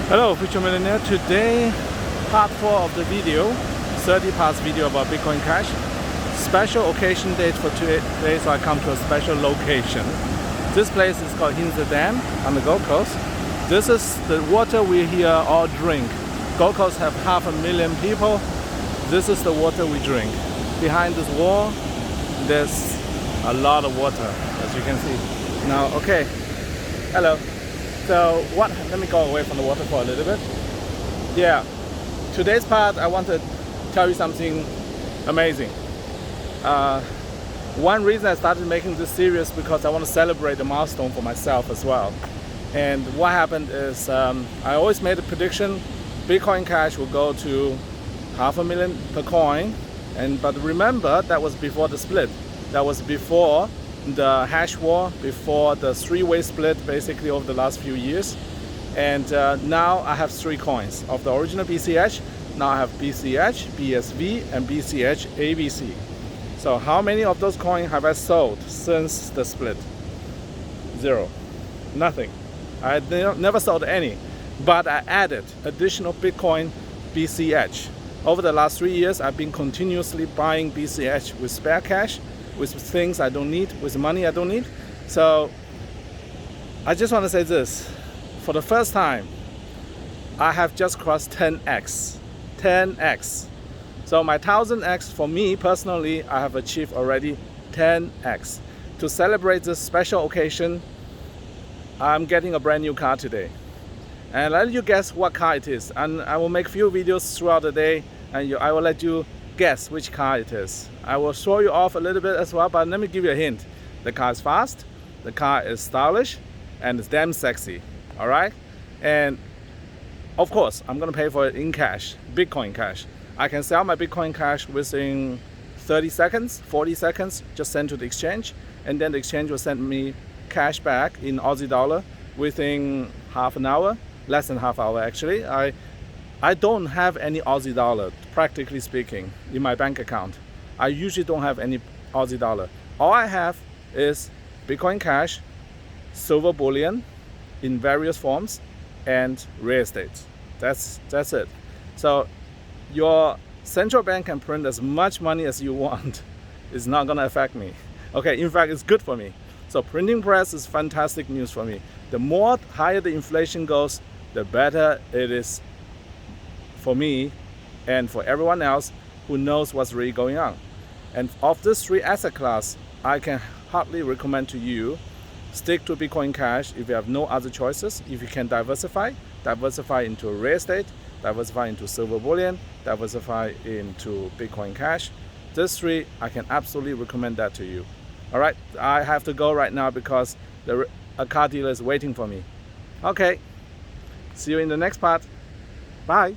Hello, Future Millionaire. Today, part 4 of the video, 30 parts video about Bitcoin Cash. Special occasion date for today, so I come to a special location. This place is called Hinze Dam on the Gold Coast. This is the water we here all drink. Gold Coast have 500,000 people. This is the water we drink. Behind this wall, there's a lot of water, as you can see. Now, okay, hello. So let me go away from the water for a little bit. Yeah, today's part I want to tell you something amazing. One reason I started making this series because I want to celebrate the milestone for myself as well. And what happened is I always made a prediction Bitcoin Cash will go to 500,000 per coin. But remember, that was before the split. That was before the hash war, before the three-way split basically over the last few years. And now I have 3 coins of the original BCH. Now I have BCH, BSV and BCH ABC. So how many of those coins have I sold since the split? 0. Nothing. I never sold any, but I added additional Bitcoin BCH. Over the last 3 years, I've been continuously buying BCH with spare cash, with things I don't need, with money I don't need. So I just want to say this. For the first time, I have just crossed 10x. 10x. So my 1000x, for me personally, I have achieved already 10x. To celebrate this special occasion, I'm getting a brand new car today. And I'll let you guess what car it is. And I will make a few videos throughout the day, and I will let you guess which car it is. I will show you off a little bit as well, but let me give you a hint. The car is fast, the car is stylish, and it's damn sexy. All right? And of course, I'm gonna pay for it in cash, Bitcoin Cash. I can sell my Bitcoin Cash within 30 seconds, 40 seconds, just send to the exchange, and then the exchange will send me cash back in Aussie dollar within half an hour, less than half hour actually. I don't have any Aussie dollar, practically speaking, in my bank account. I usually don't have any Aussie dollar. All I have is Bitcoin Cash, silver bullion in various forms, and real estate. That's it. So your central bank can print as much money as you want. It's not gonna affect me. Okay, in fact, it's good for me. So printing press is fantastic news for me. The more higher the inflation goes, the better it is for me and for everyone else who knows what's really going on. And of this 3 asset class, I can hardly recommend to you, stick to Bitcoin Cash if you have no other choices. If you can diversify into real estate, diversify into silver bullion, diversify into Bitcoin Cash. These 3, I can absolutely recommend that to you. All right, I have to go right now because a car dealer is waiting for me. Okay, see you in the next part. Bye.